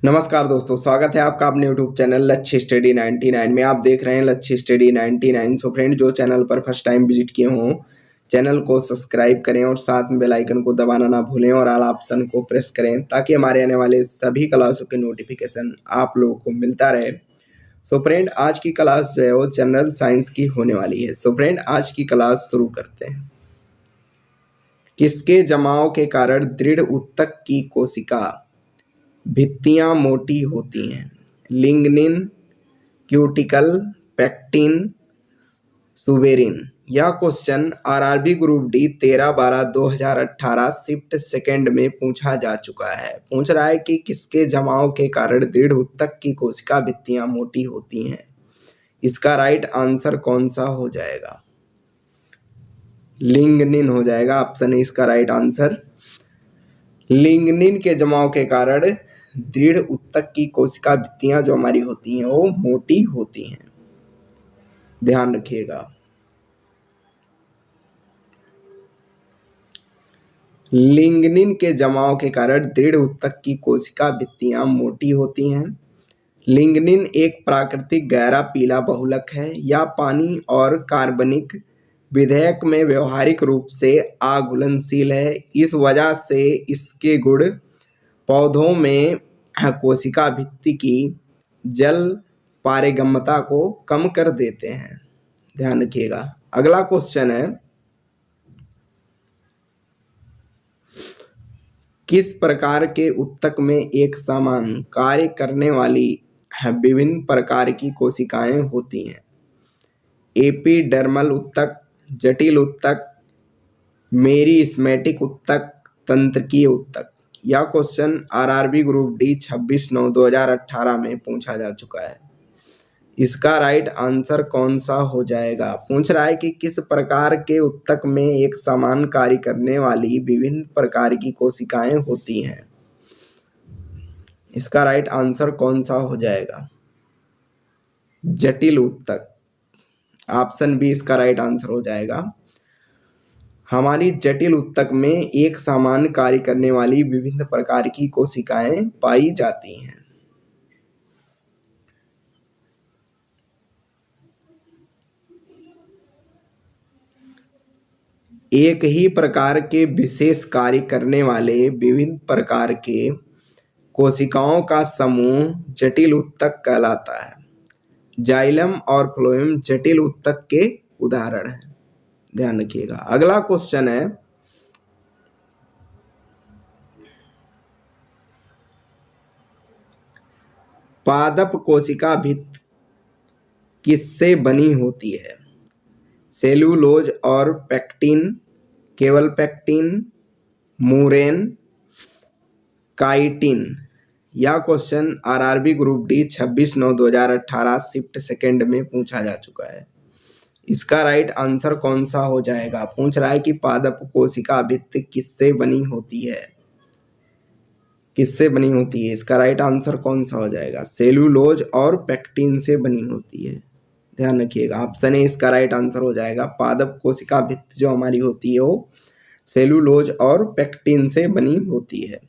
नमस्कार दोस्तों, स्वागत है आपका अपने यूट्यूब चैनल लक्ष्य स्टडी 99 में। आप देख रहे हैं लक्ष्य स्टडी 99। सो फ्रेंड, जो चैनल पर फर्स्ट टाइम विजिट किए हों, चैनल को सब्सक्राइब करें और साथ में बेल आइकन को दबाना ना भूलें और ऑल ऑप्शन को प्रेस करें ताकि हमारे आने वाले सभी क्लासों के नोटिफिकेशन आप लोगों को मिलता रहे। सो फ्रेंड, आज की क्लास जो है वो जनरल साइंस की होने वाली है। सो फ्रेंड, आज की क्लास शुरू करते हैं। किसके जमाव के कारण दृढ़ ऊतक की कोशिका भित्तियां मोटी होती हैं? Lignin, cuticle, pectin, suberin. यह question RRB group D 13/12/2018 shift second में पूछा जा चुका है। पूछ रहा है कि किसके जमाव के कारण दृढ़ ऊतक की कोशिका भित्तियां मोटी होती हैं। इसका राइट आंसर कौन सा हो जाएगा? लिग्निन हो जाएगा। ऑप्शन ए इसका राइट आंसर। लिग्निन के जमाव के कारण दृढ़ ऊतक की कोशिका भित्तियां जो हमारी होती हैं वो मोटी होती हैं, ध्यान रखिएगा। लिग्निन के जमाव के कारण दृढ़ ऊतक की कोशिका भित्तियां मोटी होती हैं। लिग्निन एक प्राकृतिक गहरा पीला बहुलक है। यह पानी और कार्बनिक विधेयक में व्यवहारिक रूप से अघुलनशील है। इस वजह से इसके गुण पौधों में कोशिका भित्ति की जल पारगम्यता को कम कर देते हैं, ध्यान रखिएगा। अगला क्वेश्चन है, किस प्रकार के ऊतक में एक समान कार्य करने वाली विभिन्न प्रकार की कोशिकाएं होती हैं? एपिडर्मल ऊतक, जटिल ऊतक, मेरिस्मेटिक ऊतक, तंत्रिकीय ऊतक। यह क्वेश्चन आरआरबी ग्रुप डी 26/9/2018 में पूछा जा चुका है। इसका राइट आंसर कौन सा हो जाएगा? पूछ रहा है कि किस प्रकार के ऊतक में एक समान कार्य करने वाली विभिन्न प्रकार की कोशिकाएं होती हैं। इसका राइट आंसर कौन सा हो जाएगा? जटिल ऊतक। ऑप्शन बी इसका राइट आंसर हो जाएगा। हमारी जटिल ऊतक में एक समान कार्य करने वाली विभिन्न प्रकार की कोशिकाएं पाई जाती हैं। एक ही प्रकार के विशेष कार्य करने वाले विभिन्न प्रकार के कोशिकाओं का समूह जटिल ऊतक कहलाता है। जाइलम और फ्लोएम जटिल ऊतक के उदाहरण हैं, ध्यान रखिएगा। अगला क्वेश्चन है, पादप कोशिका भित्ति किससे बनी होती है? सेलुलोज और पेक्टिन, केवल पेक्टिन, मुरेन, काइटिन। यह question RRB group D 26/9/2018 shift second में पूछा जा चुका है। इसका राइट आंसर कौन सा हो जाएगा? पूछ रहा है कि पादप कोशिका भित्ति किससे बनी होती है? किससे बनी होती है? इसका राइट आंसर कौन सा हो जाएगा? सेलुलोज और पेक्टिन से बनी होती है, ध्यान रखिएगा। ऑप्शन ए इसका राइट आंसर हो जाएगा। पादप कोशिका भित्ति जो हमारी होती है वो सेलुलोज और पेक्टिन से बनी होती है।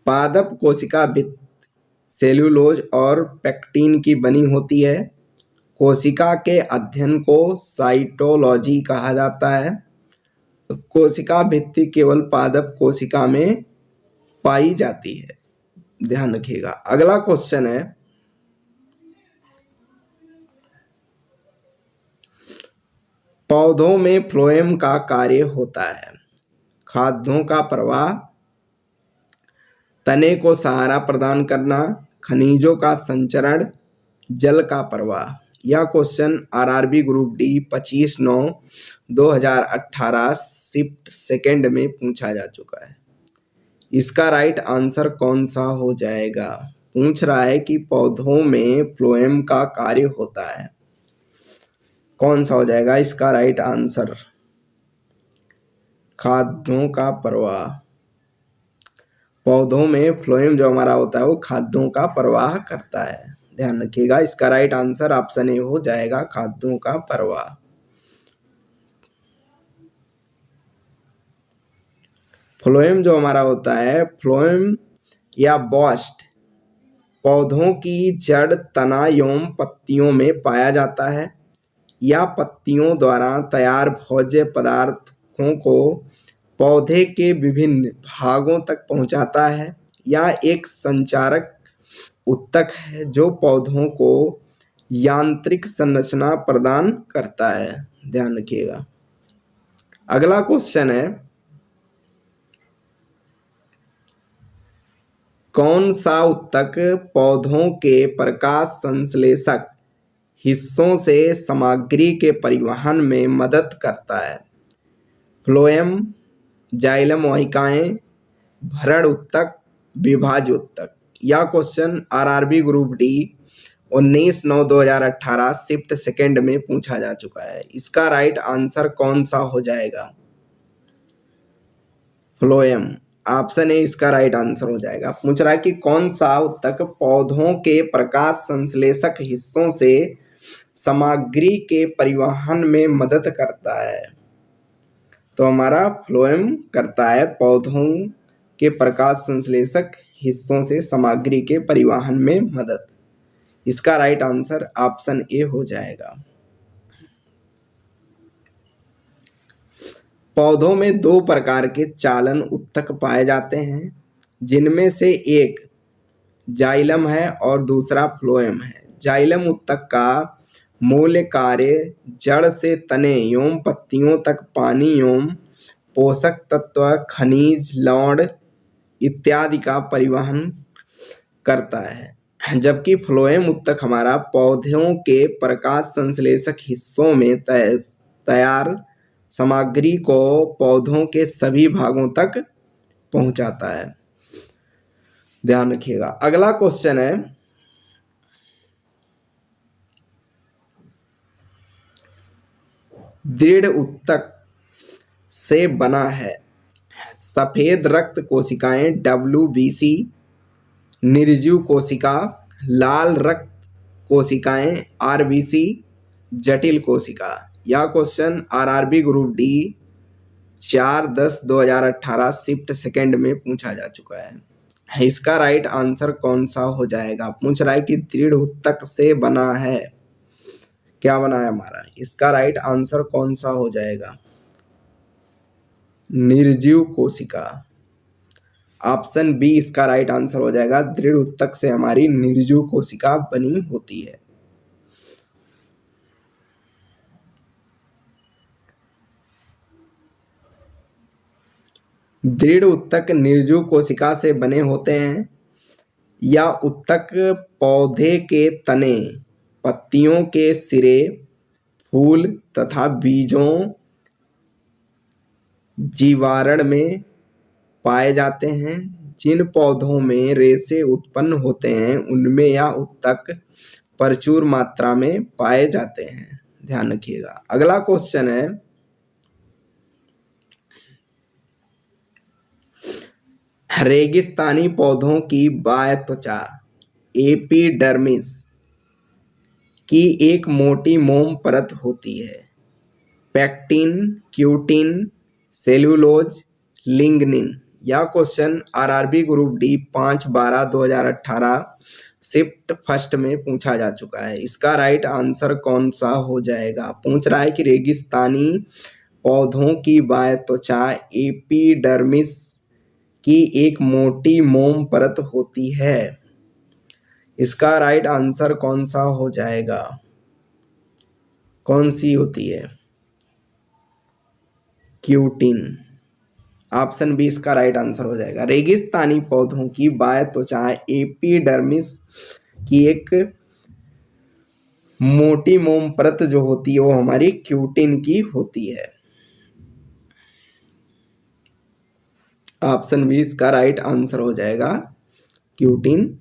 पादप कोशिका भित्ति सेलुलोज और पेक्टिन की बनी होती है। कोशिका के अध्ययन को साइटोलॉजी कहा जाता है। कोशिका भित्ति केवल पादप कोशिका में पाई जाती है, ध्यान रखिएगा। अगला क्वेश्चन है, पौधों में फ्लोएम का कार्य होता है? खाद्यों का प्रवाह, तने को सहारा प्रदान करना, खनिजों का संचरण, जल का प्रवाह। यह question RRB group D 25/9/2018 shift second में पूछा जा चुका है। इसका राइट आंसर कौन सा हो जाएगा? पूछ रहा है कि पौधों में फ्लोएम का कार्य होता है, कौन सा हो जाएगा इसका राइट आंसर? खाद्यों का प्रवाह। पौधों में फ्लोएम जो हमारा होता है वो खाद्यों का प्रवाह करता है, ध्यान रखिएगा। इसका राइट आंसर ऑप्शन ए हो जाएगा, खाद्यों का प्रवाह। फ्लोएम जो हमारा होता है, फ्लोएम या बॉस्ट पौधों की जड़, तना एवं पत्तियों में पाया जाता है या पत्तियों द्वारा तैयार भोज्य पदार्थों को पौधे के विभिन्न भागों तक पहुंचाता है या एक संचारक उत्तक है जो पौधों को यांत्रिक संरचना प्रदान करता है। ध्यान रखिएगा। अगला क्वेश्चन है, कौन सा उत्तक पौधों के प्रकाश संश्लेषक हिस्सों से सामग्री के परिवहन में मदद करता है? फ्लोएम, जाइलम वाहिकाएं, भरण उत्तक, विभाज्य उत्तक। यह question RRB group D 19/9/2018 shift second में पूछा जा चुका है। इसका राइट आंसर कौन सा हो जाएगा? फ्लोएम, ऑप्शन ए इसका राइट आंसर हो जाएगा। पूछ रहा है कि कौन सा उत्तक पौधों के प्रकाश संश्लेषक हिस्सों से सामग्री के परिवहन में मदद करता है? तो हमारा फ्लोएम करता है पौधों के प्रकाश संश्लेषक हिस्सों से सामग्री के परिवहन में मदद। इसका राइट आंसर ऑप्शन ए हो जाएगा। पौधों में दो प्रकार के चालन उत्तक पाए जाते हैं, जिनमें से एक जाइलम है और दूसरा फ्लोएम है। जाइलम उत्तक का मूल कार्य जड़ से तने एवं पत्तियों तक पानी एवं पोषक तत्व, खनिज, लवण इत्यादि का परिवहन करता है, जबकि फ्लोएम उत्तक हमारा पौधों के प्रकाश संश्लेषक हिस्सों में तैयार सामग्री को पौधों के सभी भागों तक पहुंचाता है। ध्यान रखिएगा। अगला क्वेश्चन है, दृढ़ उत्तक से बना है सफेद रक्त कोशिकाएं WBC, निर्जीव कोशिका, लाल रक्त कोशिकाएं RBC, जटिल कोशिका। यह question RRB group D 4/10/2018 shift second में पूछा जा चुका है। इसका राइट आंसर कौन सा हो जाएगा? पूछ रहा है कि दृढ़ उत्तक से बना है, क्या बना है हमारा? इसका राइट आंसर कौन सा हो जाएगा? निर्जीव कोशिका। ऑप्शन बी इसका राइट आंसर हो जाएगा। दृढ़ उत्तक से हमारी निर्जीव कोशिका बनी होती है। दृढ़ उत्तक निर्जीव कोशिका से बने होते हैं। या उत्तक पौधे के तने, पत्तियों के सिरे, फूल तथा बीजों, जीवाणु में पाए जाते हैं। जिन पौधों में रेशे उत्पन्न होते हैं उनमें यह उत्तक प्रचुर मात्रा में पाए जाते हैं। ध्यान रखिएगा। अगला क्वेश्चन है, रेगिस्तानी पौधों की बाह्य त्वचा एपिडर्मिस की एक मोटी मोम परत होती है। Pectin, cutin, cellulose, lignin. यह question RRB group D 5/12/2018 shift first में पूछा जा चुका है। इसका राइट आंसर कौन सा हो जाएगा? पूछ रहा है कि रेगिस्तानी पौधों की बाह्य त्वचा एपिडर्मिस की एक मोटी मोम परत होती है। इसका राइट आंसर कौन सा हो जाएगा? कौन सी होती है? क्यूटिन। ऑप्शन बी इसका राइट आंसर हो जाएगा। रेगिस्तानी पौधों की बाह्य त्वचा एपिडर्मिस की एक मोटी मोम परत जो होती है वो हमारी क्यूटिन की होती है। ऑप्शन बी इसका राइट आंसर हो जाएगा, क्यूटिन।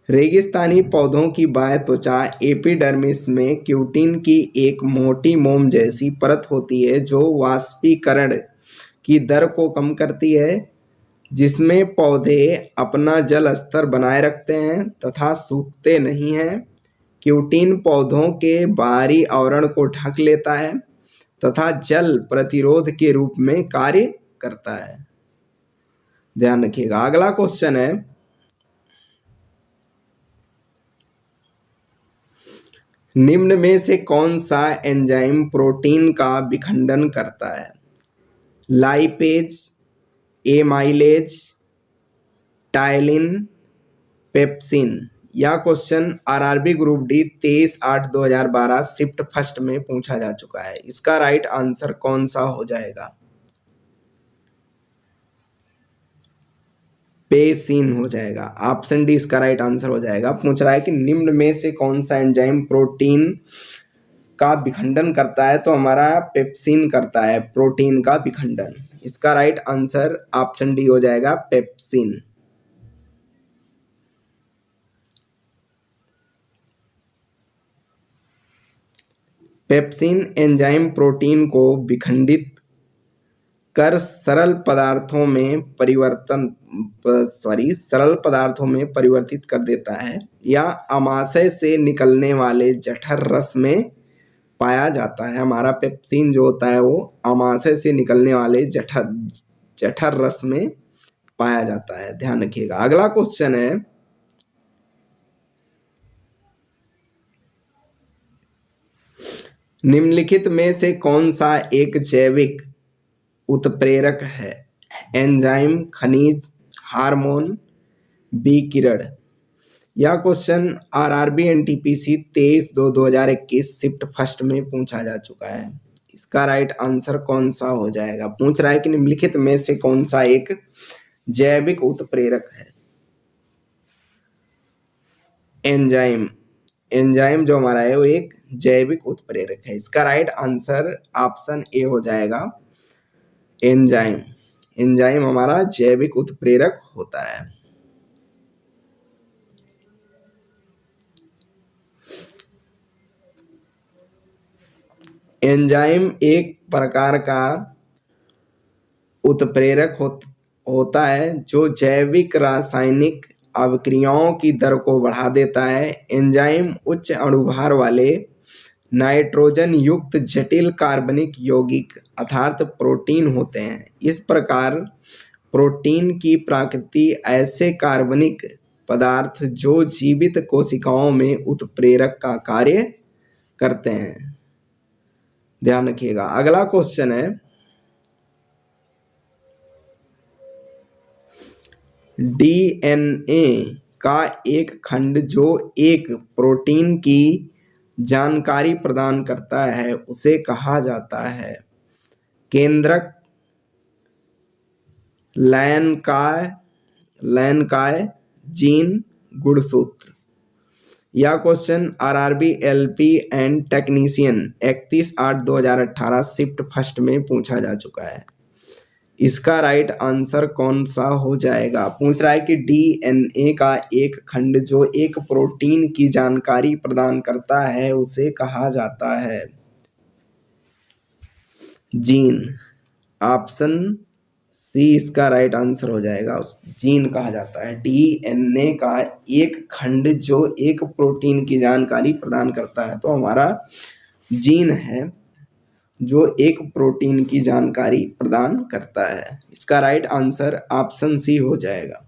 रेगिस्तानी पौधों की बाह्य त्वचा एपिडर्मिस में क्यूटिन की एक मोटी मोम जैसी परत होती है जो वाष्पीकरण की दर को कम करती है, जिसमें पौधे अपना जल स्तर बनाए रखते हैं तथा सूखते नहीं हैं। क्यूटिन पौधों के बाहरी आवरण को ढक लेता है तथा जल प्रतिरोध के रूप में कार्य करता है। ध्यान रखिएगा। अगला क्वेश्चन है, निम्न में से कौन सा एंजाइम प्रोटीन का विखंडन करता है? Lipase, amylase, ptyalin, pepsin. यह question RRB group D 23/8/2012 shift first में पूछा जा चुका है। इसका राइट आंसर कौन सा हो जाएगा? पेसिन हो जाएगा। ऑप्शन डी इसका राइट आंसर हो जाएगा। पूछ रहा है कि निम्न में से कौन सा एंजाइम प्रोटीन का विखंडन करता है, तो हमारा पेप्सिन करता है प्रोटीन का विखंडन। इसका राइट आंसर ऑप्शन डी हो जाएगा, पेप्सिन। पेप्सिन एंजाइम प्रोटीन को विखंडित कर सरल पदार्थों में परिवर्तित कर देता है या आमाशय से निकलने वाले जठर रस में पाया जाता है। हमारा पेप्सिन जो होता है वो आमाशय से निकलने वाले जठर रस में पाया जाता है। ध्यान रखिएगा। अगला क्वेश्चन है, निम्नलिखित में से कौन सा एक जैविक उत्प्रेरक है? एंजाइम, खनिज, हार्मोन, विकिरण। यह question RRB NTPC 23/2/2021 shift first में पूछा जा चुका है। इसका राइट आंसर कौन सा हो जाएगा? पूछ रहा है कि निम्नलिखित में से कौन सा एक जैविक उत्प्रेरक है? एंजाइम जो हमारा है वो एक जैविक उत्प्रेरक है। इसका राइट आंसर ऑप्शन ए हो जाएगा, एंजाइम हमारा जैविक उत्प्रेरक होता है। एंजाइम एक प्रकार का उत्प्रेरक होता है जो जैविक रासायनिक अभिक्रियाओं की दर को बढ़ा देता है। एंजाइम उच्च अणुभार वाले नाइट्रोजन युक्त जटिल कार्बनिक यौगिक अर्थात प्रोटीन होते हैं। इस प्रकार प्रोटीन की प्रकृति ऐसे कार्बनिक पदार्थ जो जीवित कोशिकाओं में उत्प्रेरक का कार्य करते हैं। ध्यान रखिएगा। अगला क्वेश्चन है, डीएनए का एक खंड जो एक प्रोटीन की जानकारी प्रदान करता है उसे कहा जाता है? केंद्रक, लयनकाय, जीन, गुणसूत्र। यह question RRB LP and technician 31/8/2018 shift first में पूछा जा चुका है। इसका राइट आंसर कौन सा हो जाएगा? पूछ रहा है कि डीएनए का एक खंड जो एक प्रोटीन की जानकारी प्रदान करता है उसे कहा जाता है? जीन। ऑप्शन सी इसका राइट आंसर हो जाएगा, जीन कहा जाता है। डीएनए का एक खंड जो एक प्रोटीन की जानकारी प्रदान करता है तो हमारा जीन है जो एक प्रोटीन की जानकारी प्रदान करता है। इसका राइट आंसर ऑप्शन सी हो जाएगा।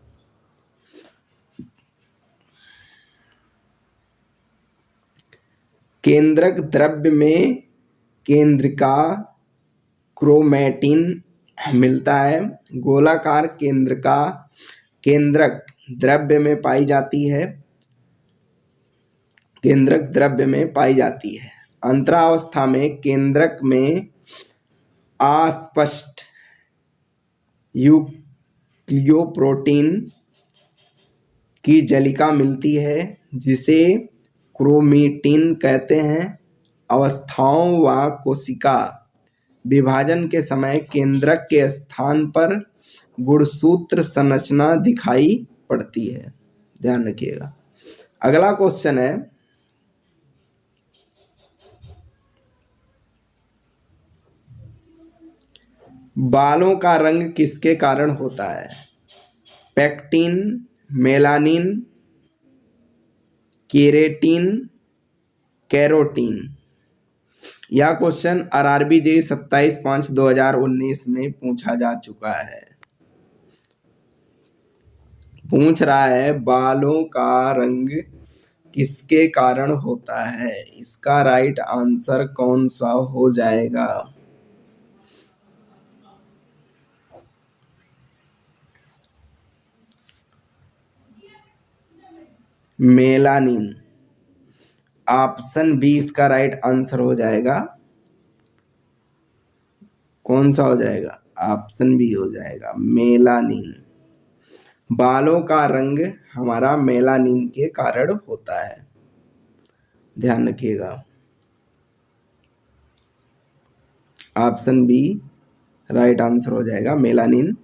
केंद्रक द्रव्य में केंद्रिका क्रोमैटिन मिलता है। गोलाकार केंद्रक द्रव्य में पाई जाती है। अंतरावस्था में केंद्रक में अस्पष्ट न्यूक्लियोप्रोटीन की जलिका मिलती है जिसे क्रोमेटिन कहते हैं। अवस्थाओं व कोशिका विभाजन के समय केंद्रक के स्थान पर गुणसूत्र संरचना दिखाई पड़ती है। ध्यान रखिएगा। अगला क्वेश्चन है, बालों का रंग किसके कारण होता है? Pectin, melanin, keratin, carotene. यह क्वेश्चन आरआरबी जे 27/5/2019 में पूछा जा चुका है। पूछ रहा है बालों का रंग किसके कारण होता है। इसका राइट आंसर कौन सा हो जाएगा? मेलानिन। ऑप्शन बी इसका राइट आंसर हो जाएगा। कौन सा हो जाएगा? ऑप्शन बी हो जाएगा मेलानिन। बालों का रंग हमारा मेलानिन के कारण होता है, ध्यान रखिएगा। ऑप्शन बी राइट आंसर हो जाएगा मेलानिन।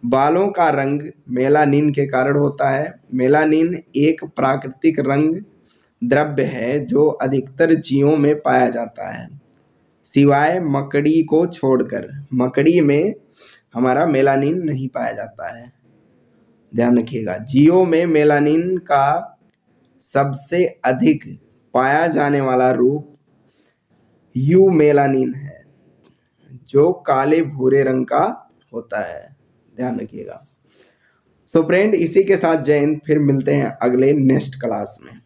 बालों का रंग मेलानिन के कारण होता है। मेलानिन एक प्राकृतिक रंग द्रव्य है जो अधिकतर जीवों में पाया जाता है, सिवाय मकड़ी को छोड़कर। मकड़ी में हमारा मेलानिन नहीं पाया जाता है, ध्यान रखिएगा। जीवों में मेलानिन का सबसे अधिक पाया जाने वाला रूप यूमेलानिन है, जो काले भूरे रंग का होता है, ध्यान रखिएगा। सो फ्रेंड, इसी के साथ जय हिंद। फिर मिलते हैं अगले नेक्स्ट क्लास में।